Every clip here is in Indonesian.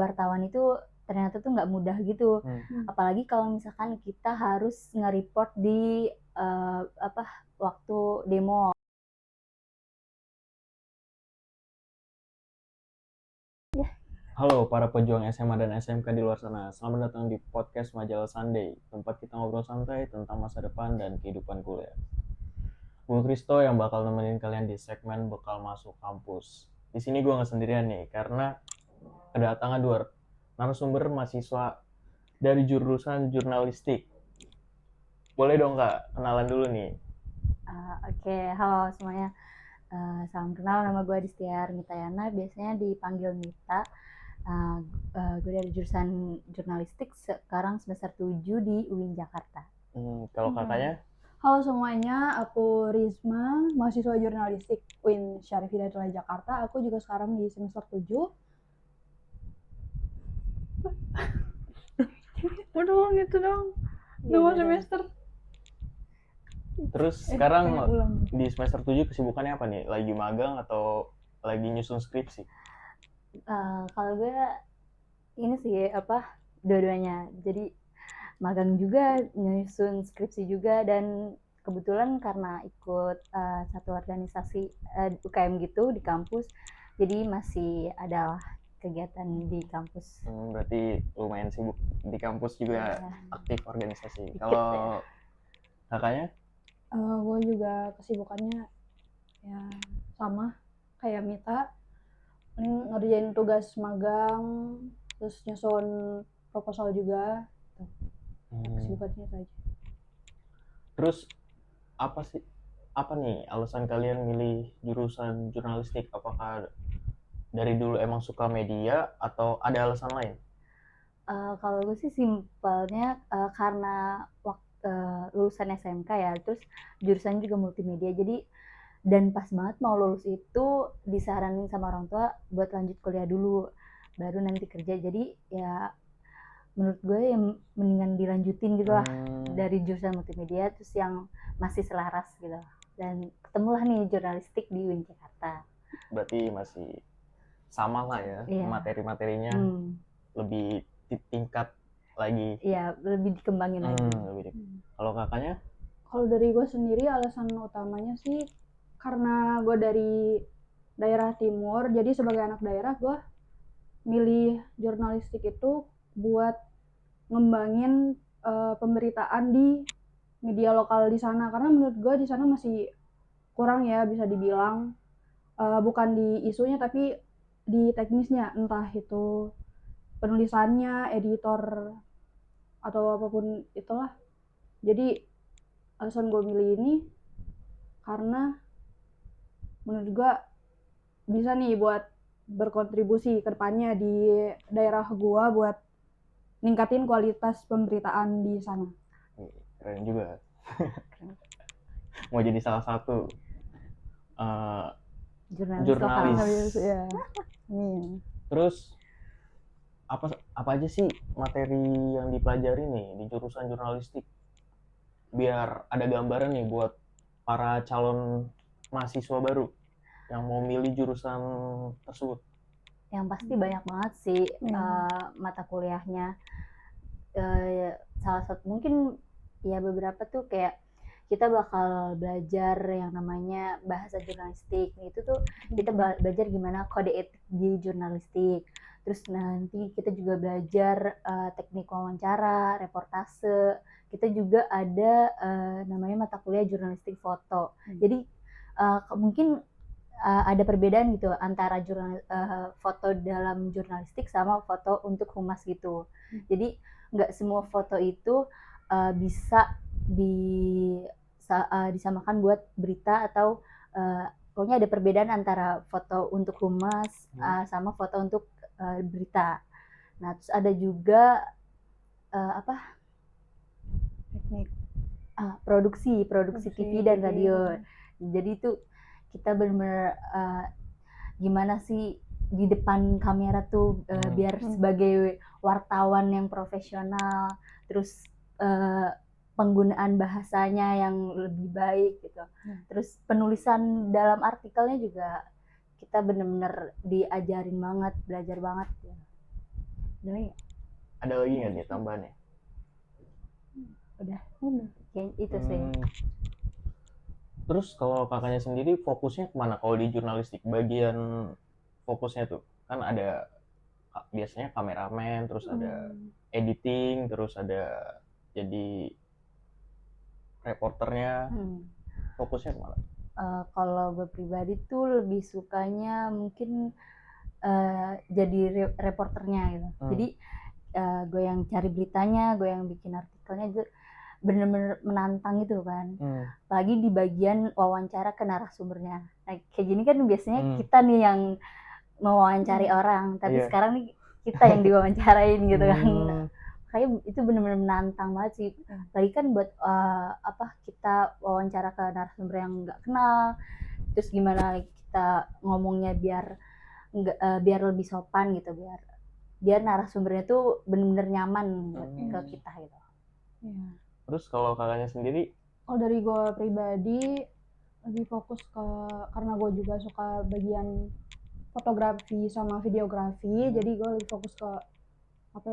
wartawan itu ternyata tuh nggak mudah gitu. Apalagi kalau misalkan kita harus nge-report di waktu demo. Halo para pejuang SMA dan SMK di luar sana, selamat datang di podcast Majalah Sunday, tempat kita ngobrol santai tentang masa depan dan kehidupan kuliah. Gue Kristo yang bakal nemenin kalian di segmen Bekal Masuk Kampus. Di sini gue nggak sendirian nih, karena kedatangan dua narasumber mahasiswa dari jurusan jurnalistik. Boleh dong Kak, kenalan dulu nih. Oke, halo semuanya. Salam kenal, nama gue Distia Mitayana, biasanya dipanggil Mita. Gue dari jurusan jurnalistik, sekarang semester 7 di UIN Jakarta. Kalau kakaknya? Halo semuanya, aku Risma, mahasiswa jurnalistik UIN Syarif Hidayatullah Jakarta. Aku juga sekarang di semester 7. Udah gitu dong, 2 semester. Terus sekarang di semester 7 kesibukannya apa nih? Lagi magang atau lagi nyusun skripsi? Kalau gue ini sih dua-duanya. Jadi magang juga, nyusun skripsi juga, dan kebetulan karena ikut satu organisasi UKM gitu di kampus, jadi masih ada kegiatan di kampus. Berarti lumayan sibuk di kampus juga, aktif organisasi. Dikit Kalau kakaknya? Gue juga kesibukannya ya sama kayak Mita, paling ngerjain tugas magang, terus nyusun proposal juga. Kesibukannya itu aja. Terus apa nih alasan kalian milih jurusan jurnalistik? Apakah dari dulu emang suka media atau ada alasan lain? Kalau gue sih simpelnya karena lulusan SMK ya, terus jurusan juga multimedia, jadi dan pas banget mau lulus itu disaranin sama orang tua buat lanjut kuliah dulu baru nanti kerja, jadi ya menurut gue ya mendingan dilanjutin gitu lah dari jurusan multimedia, terus yang masih selaras gitu, dan ketemulah nih jurnalistik di UIN Jakarta. Berarti masih sama lah ya, materi-materinya lebih tingkat lagi. Iya, lebih dikembangin lagi. Kalau kakaknya? Kalau dari gue sendiri alasan utamanya sih karena gue dari daerah timur, jadi sebagai anak daerah gue milih jurnalistik itu buat ngembangin pemberitaan di media lokal di sana, karena menurut gue di sana masih kurang ya, bisa dibilang bukan di isunya tapi di teknisnya, entah itu penulisannya, editor atau apapun itulah. Jadi alasan gue milih ini karena menurut gue bisa nih buat berkontribusi ke depannya di daerah gue buat ningkatin kualitas pemberitaan di sana. Keren juga. Mau jadi salah satu jurnalis. Ya. Terus apa aja sih materi yang dipelajari nih di jurusan jurnalistik? Biar ada gambaran nih buat para calon mahasiswa baru yang mau milih jurusan tersebut. Yang pasti banyak banget sih mata kuliahnya. Salah satu mungkin ya beberapa tuh kayak kita bakal belajar yang namanya bahasa jurnalistik. Itu tuh kita belajar gimana kode etik di jurnalistik. Terus nanti kita juga belajar teknik wawancara, reportase. Kita juga ada namanya mata kuliah jurnalistik foto. Jadi mungkin ada perbedaan gitu antara foto dalam jurnalistik sama foto untuk humas gitu. Jadi nggak semua foto itu bisa disamakan buat berita, atau pokoknya ada perbedaan antara foto untuk humas sama foto untuk berita. Nah, terus ada juga teknik produksi TV dan radio. Jadi itu kita benar-benar gimana sih di depan kamera tuh biar sebagai wartawan yang profesional, terus penggunaan bahasanya yang lebih baik gitu. Terus penulisan dalam artikelnya juga kita benar-benar diajarin banget, belajar banget ya. Ada lagi nggak? Ada lagi nggak nih tambahannya? Udah kayak itu sih. Terus kalau kakaknya sendiri fokusnya kemana kalau di jurnalistik? Bagian fokusnya tuh kan ada biasanya kameramen, terus ada editing, terus ada jadi reporternya. Fokusnya kemana? Kalau gue pribadi tuh lebih sukanya mungkin jadi reporternya gitu. Jadi gue yang cari beritanya, gue yang bikin artikelnya itu bener-bener menantang gitu kan. Apalagi di bagian wawancara ke narasumbernya. Nah, kayak gini kan biasanya kita nih yang mewawancari orang, tapi sekarang nih kita yang diwawancarain gitu kan. Kayak itu bener-bener menantang banget sih. Apalagi kan buat kita wawancara ke narasumber yang nggak kenal, terus gimana kita ngomongnya biar lebih sopan gitu, biar narasumbernya tuh bener-bener nyaman ke kita gitu. Terus kalau kakaknya sendiri? Kalau dari gue pribadi lebih fokus karena gue juga suka bagian fotografi sama videografi, jadi gue lebih fokus ke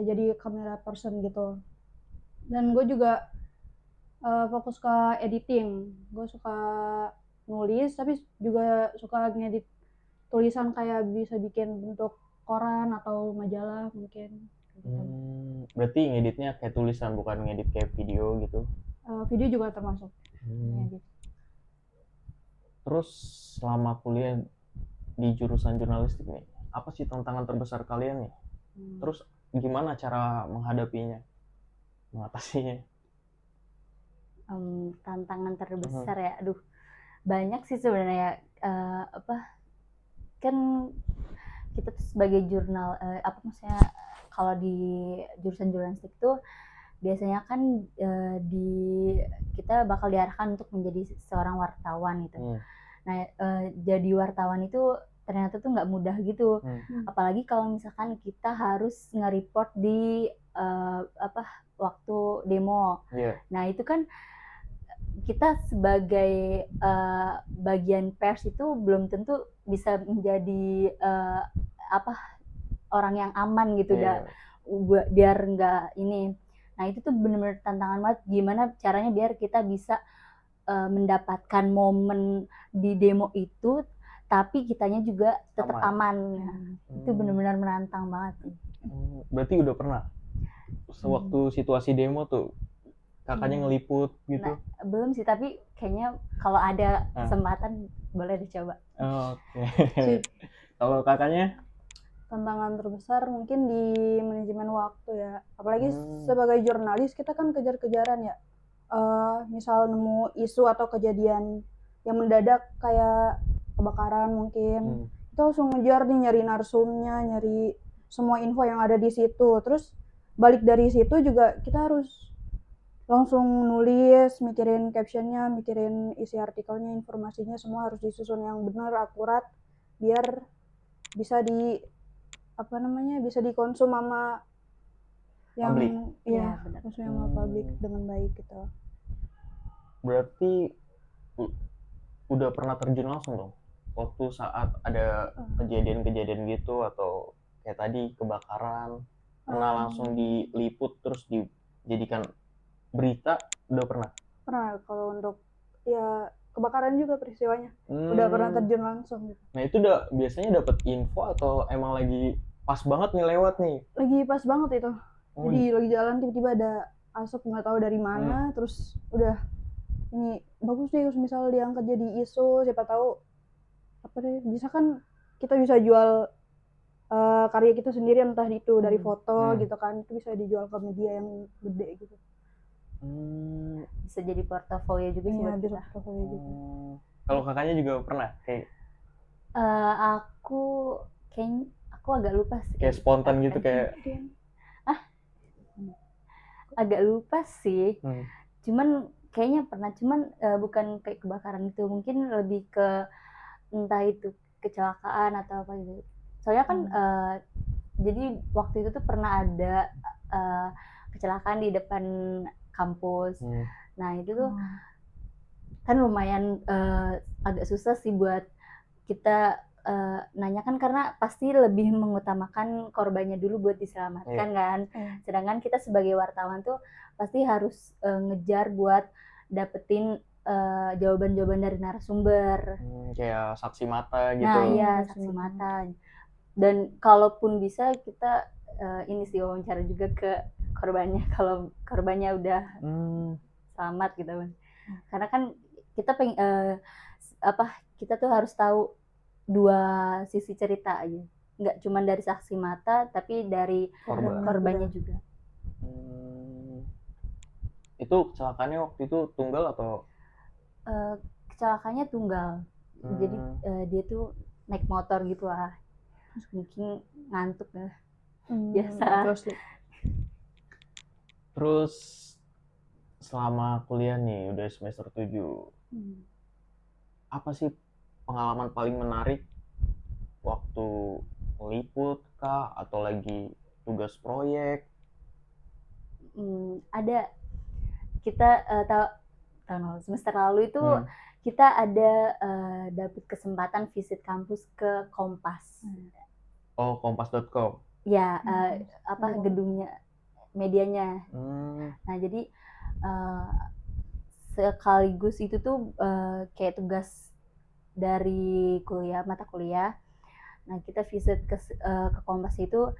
jadi kamera person gitu. Dan gue juga fokus ke editing. Gue suka nulis, tapi juga suka ngedit tulisan kayak bisa bikin bentuk koran atau majalah mungkin. Berarti ngeditnya kayak tulisan, bukan ngedit kayak video gitu? Video juga termasuk. Terus selama kuliah di jurusan jurnalistik nih, apa sih tantangan terbesar kalian nih? Terus gimana cara menghadapinya, mengatasinya? Tantangan terbesar ya, aduh banyak sih sebenarnya. Kan kita tuh sebagai maksudnya kalau di jurusan jurnalistik tuh biasanya kan kita bakal diarahkan untuk menjadi seorang wartawan gitu. Nah, jadi wartawan itu ternyata tuh nggak mudah gitu. Apalagi kalau misalkan kita harus nge-report di waktu demo. Nah, itu kan kita sebagai bagian pers itu belum tentu bisa menjadi orang yang aman gitu, biar nggak ini. Nah, itu tuh benar-benar tantangan banget, gimana caranya biar kita bisa mendapatkan momen di demo itu tapi kitanya juga tetap aman. Itu benar-benar menantang banget. Berarti udah pernah sewaktu situasi demo tuh kakaknya ngeliput gitu? Nah, belum sih, tapi kayaknya kalau ada kesempatan boleh dicoba. Oke. Kalau kakaknya? Tantangan terbesar mungkin di manajemen waktu ya. Apalagi sebagai jurnalis kita kan kejar-kejaran ya. Misal nemu isu atau kejadian yang mendadak kayak kebakaran mungkin, kita langsung ngejar nih, nyari narsumnya, nyari semua info yang ada di situ. Terus balik dari situ juga kita harus langsung nulis, mikirin captionnya, mikirin isi artikelnya, informasinya semua harus disusun yang benar, akurat, biar bisa bisa dikonsum sama yang publik. Iya, konsum sama publik dengan baik gitu. Berarti udah pernah terjun langsung dong waktu saat ada kejadian-kejadian gitu, atau kayak tadi kebakaran, pernah langsung diliput terus dijadikan berita? Udah pernah? Pernah. Kalau untuk ya kebakaran juga peristiwanya udah pernah terjun langsung gitu. Nah, itu udah biasanya dapat info atau emang lagi pas banget nih lewat nih? Lagi pas banget itu. Jadi lagi jalan tiba-tiba ada asap nggak tahu dari mana, terus udah ini bagus nih misal diangkat jadi isu, siapa tahu bisa kan kita bisa jual karya kita sendiri, entah itu dari foto gitu kan, itu bisa dijual ke media yang gede gitu. Bisa jadi portofolio juga sih buat kita. Kalau kakaknya juga pernah kayak? Aku agak lupa sih. Kayak spontan gitu kayak? Agak lupa sih. Cuman kayaknya pernah, cuman bukan kayak kebakaran itu, mungkin lebih ke entah itu kecelakaan atau apa gitu. Soalnya kan jadi waktu itu tuh pernah ada kecelakaan di depan kampus. Nah, itu tuh kan lumayan agak susah sih buat kita nanya kan karena pasti lebih mengutamakan korbannya dulu buat diselamatkan kan. Sedangkan kita sebagai wartawan tuh pasti harus ngejar buat dapetin jawaban-jawaban dari narasumber. Kayak saksi mata gitu. Nah iya, saksi mata. Dan kalaupun bisa kita ini sih wawancara juga ke korbannya kalau korbannya udah selamat gitu kan. Karena kan kita kita tuh harus tahu dua sisi cerita aja, nggak cuma dari saksi mata tapi dari korbannya juga. Itu kecelakaannya waktu itu tunggal atau? Kecelakaannya tunggal. Jadi dia tuh naik motor gitu lah, mungkin ngantuk ya. Biasa. Terus selama kuliah nih udah semester 7, apa sih pengalaman paling menarik waktu meliput kah atau lagi tugas proyek? Ada, kita tahun semester lalu itu kita ada dapat kesempatan visit kampus ke Kompas. Oh, kompas.com. Ya, gedungnya, medianya. Nah, jadi sekaligus itu tuh kayak tugas dari mata kuliah. Nah, kita visit ke Kompas itu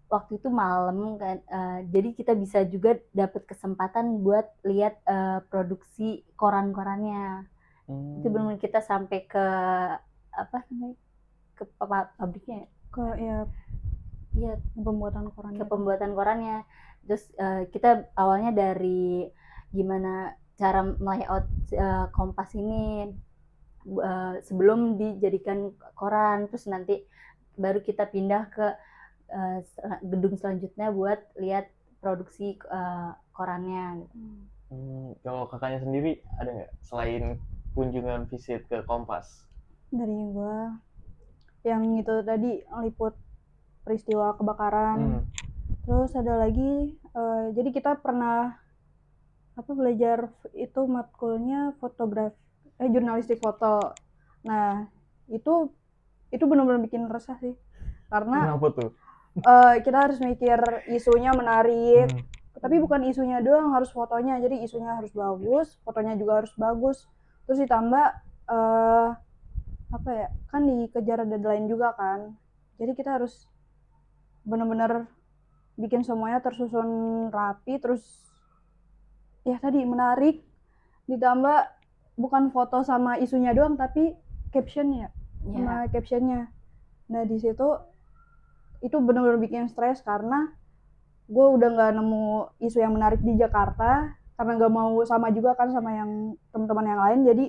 waktu itu malam kan, jadi kita bisa juga dapat kesempatan buat lihat produksi koran-korannya. Itu benar kita sampai ke ke pabriknya, ke pembuatan korannya. Terus kita awalnya dari gimana cara layout Kompas ini sebelum dijadikan koran, terus nanti baru kita pindah ke gedung selanjutnya buat lihat produksi korannya. Kalau kakaknya sendiri ada nggak selain kunjungan visit ke Kompas? Dari gua yang itu tadi liput peristiwa kebakaran. Terus ada lagi jadi kita pernah belajar itu matkulnya jurnalistik foto. Nah, itu benar-benar bikin resah sih. Karena kenapa tuh? Kita harus mikir isunya menarik, tapi bukan isunya doang, harus fotonya. Jadi isunya harus bagus, fotonya juga harus bagus. Terus ditambah kan dikejar deadline juga kan. Jadi kita harus benar-benar bikin semuanya tersusun rapi, terus ya tadi menarik. Ditambah bukan foto sama isunya doang, tapi captionnya, sama captionnya. Nah di situ itu benar-benar bikin stres karena gue udah nggak nemu isu yang menarik di Jakarta karena nggak mau sama juga kan sama yang teman-teman yang lain. Jadi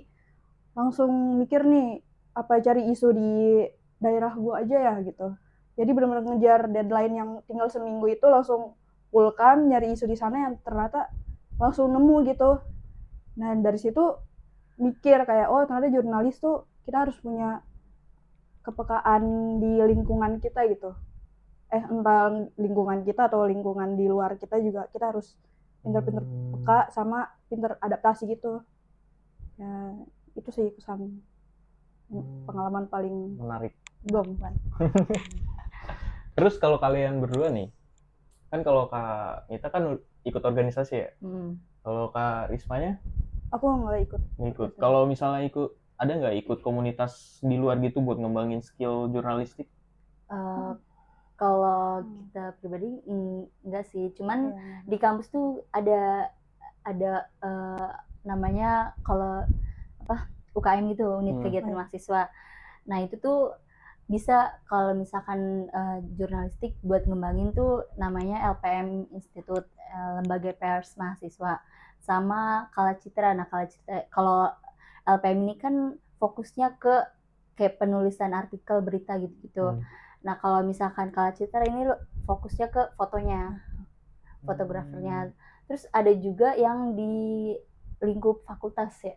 langsung mikir nih apa cari isu di daerah gue aja ya gitu. Jadi benar-benar ngejar deadline yang tinggal seminggu itu, langsung pulkam nyari isu di sana yang ternyata langsung nemu gitu. Nah dari situ mikir kayak ternyata jurnalis tuh kita harus punya kepekaan di lingkungan kita gitu. Entah lingkungan kita atau lingkungan di luar kita juga, kita harus pinter-pinter peka sama pinter adaptasi gitu. Ya itu sih kesan pengalaman paling menarik. Terus kalau kalian berdua nih, kan kalau Kak Nita kan ikut organisasi ya. Kalau Kak Rismanya? Aku nggak ikut. Kalau misalnya ada nggak ikut komunitas di luar gitu buat ngembangin skill jurnalistik? Kalau kita pribadi enggak sih, cuman di kampus tuh ada namanya kalau UKM gitu, unit kegiatan mahasiswa. Nah itu tuh bisa kalau misalkan jurnalistik buat ngembangin tuh namanya LPM Institute, lembaga pers mahasiswa, sama Kalacitra. Nah kalau LPM ini kan fokusnya ke kayak penulisan artikel berita gitu-gitu. Nah kalau misalkan Kalacitra ini fokusnya ke fotonya, fotografernya. Terus ada juga yang di lingkup fakultas ya,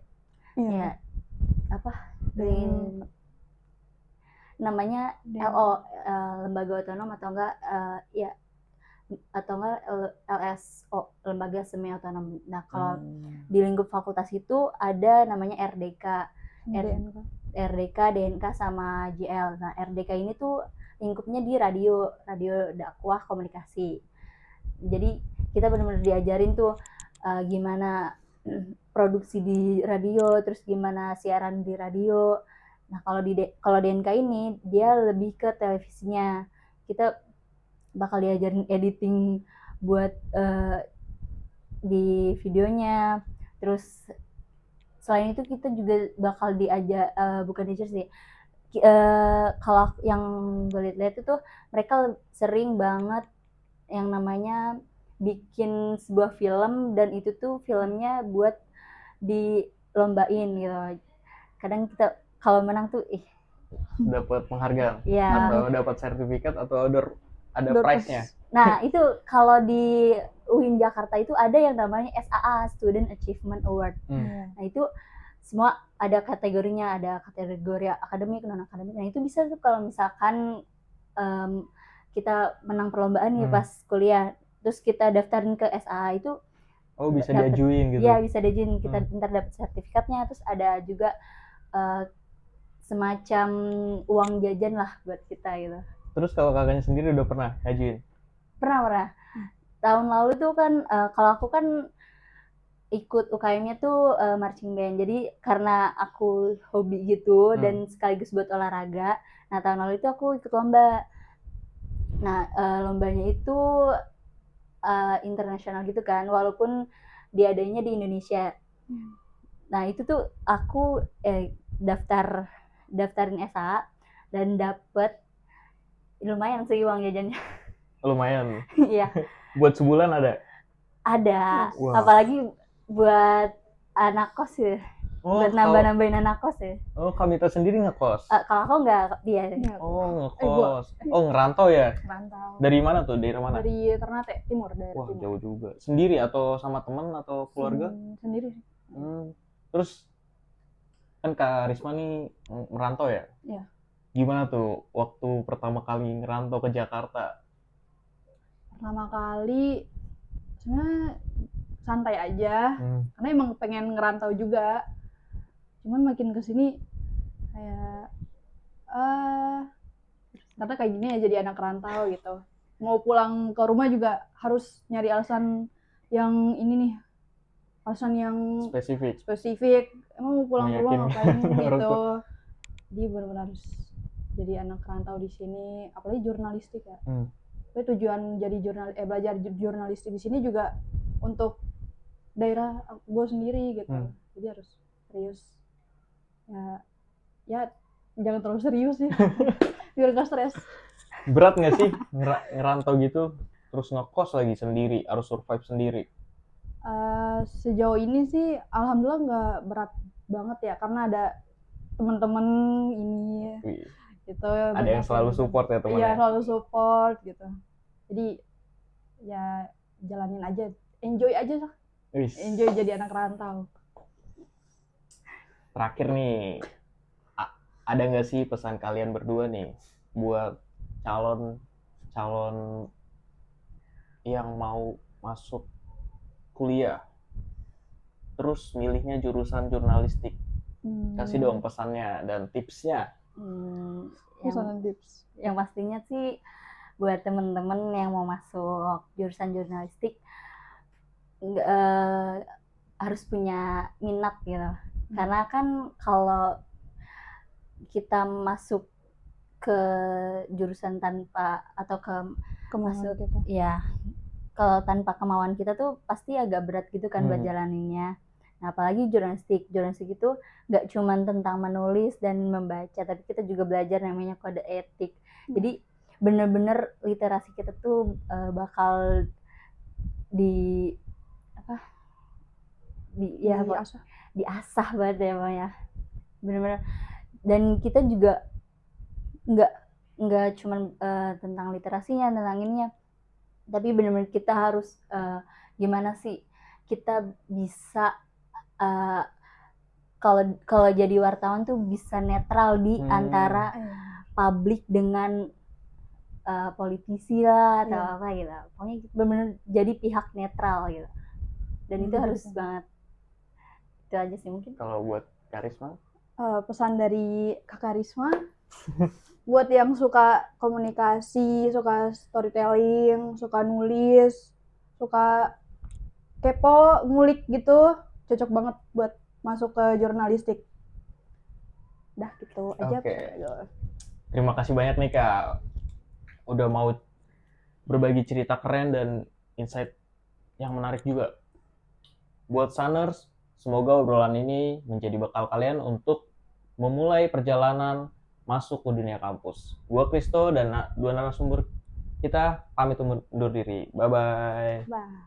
namanya LO, lembaga otonom atau enggak LSO, lembaga semi otonom. Nah kalau di lingkup fakultas itu ada namanya RDK, RDK, DNK sama JL. Nah, RDK ini tuh lingkupnya di radio dakwah komunikasi. Jadi kita benar-benar diajarin tuh gimana produksi di radio, terus gimana siaran di radio. Nah, kalau DNK ini dia lebih ke televisinya. Kita bakal diajarin editing buat di videonya. Terus selain itu kita juga bakal bukan diajar sih. Kalau yang gue lihat itu mereka sering banget yang namanya bikin sebuah film, dan itu tuh filmnya buat dilombain gitu. Kadang kita kalau menang tuh dapat penghargaan ya. atau dapat sertifikat atau ada prize-nya. Nah, itu kalau di UIN Jakarta itu ada yang namanya SAA, Student Achievement Award. Nah, itu semua ada kategorinya, ada kategori akademik, non akademik. Nah, itu bisa tuh kalau misalkan kita menang perlombaan nih pas kuliah, terus kita daftarin ke SAA itu bisa diajuin gitu. Iya, bisa diajuin. Kita ntar dapat sertifikatnya, terus ada juga semacam uang jajan lah buat kita gitu. Terus kalau kakaknya sendiri udah pernah ngajuin? Pernah. Tahun lalu tuh kan kalau aku kan ikut UKM-nya tuh marching band. Jadi karena aku hobi gitu dan sekaligus buat olahraga. Nah, tahun lalu itu aku ikut lomba. Nah, lombanya itu internasional gitu kan, walaupun diadanya di Indonesia. Nah, itu tuh aku daftarin SA dan dapet lumayan sih uang jajannya. Lumayan. Iya. Buat sebulan ada? Ada. Wow. Apalagi buat anak kos ya. Buat nambah-nambahin anak kos ya. Oh, Kamita sendiri ngekos? Kalau aku nggak, dia. Oh, ngekos. Ngerantau ya? Ngerantau. Dari mana tuh? Daerah mana? Dari Ternate, timur. Wah, timur. Jauh juga. Sendiri atau sama teman atau keluarga? Sendiri sih. Terus kan Kak Risma nih merantau ya? Iya. Gimana tuh waktu pertama kali ngerantau ke Jakarta? Pertama kali sebenarnya santai aja, karena emang pengen ngerantau juga. Cuman makin kesini kayak karena kayak gini ya jadi anak rantau gitu. Mau pulang ke rumah juga harus nyari alasan yang ini nih, alasan yang spesifik. Emang mau pulang ke rumah ngapain gitu. Jadi benar-benar harus jadi anak rantau di sini, apalagi jurnalistik ya. Tapi tujuan jadi belajar jurnalistik di sini juga untuk daerah gue sendiri gitu. Jadi harus serius. Ya jangan terlalu serius ya. Biar gak stres. Berat nggak sih ngerantau gitu, terus ngekos lagi sendiri, harus survive sendiri? Sejauh ini sih alhamdulillah nggak berat banget ya, karena ada teman-teman ini gitu. Ada yang selalu support ya temannya? Iya, selalu support gitu. Jadi ya jalanin aja, enjoy aja lah. Enjoy jadi anak rantau. Terakhir nih, ada nggak sih pesan kalian berdua nih buat calon yang mau masuk kuliah terus milihnya jurusan jurnalistik? Kasih dong pesannya dan tipsnya. Tips. Yang pastinya sih buat temen-temen yang mau masuk jurusan jurnalistik harus punya minat gitu. Karena kan kalau kita masuk ke jurusan tanpa atau kemauan kita. Ya, kalau tanpa kemauan kita tuh pasti agak berat gitu kan buat jalaninnya. Nah, apalagi jurnalistik itu nggak cuma tentang menulis dan membaca, tapi kita juga belajar namanya kode etik. Jadi bener-bener literasi kita tuh bakal diasah banget ya Maya. Bener-bener. Dan kita juga nggak cuma tentang literasinya, tentang ininya, tapi benar-benar kita harus gimana sih kita bisa kalau jadi wartawan tuh bisa netral di antara publik dengan politisi lah atau apa gitu. Pokoknya benar-benar jadi pihak netral gitu. Dan itu harus banget. Itu aja sih mungkin. Kalau buat Karisma? pesan dari Kakak Risma buat yang suka komunikasi, suka storytelling, suka nulis, suka kepo, ngulik gitu, cocok banget buat masuk ke jurnalistik. Dah gitu aja. Oke. Terima kasih banyak nih Kak, udah mau berbagi cerita keren dan insight yang menarik juga. Buat Saners, semoga obrolan ini menjadi bekal kalian untuk memulai perjalanan masuk ke dunia kampus. Gua Kristo dan dua narasumber kita pamit undur diri. Bye-bye. Bye.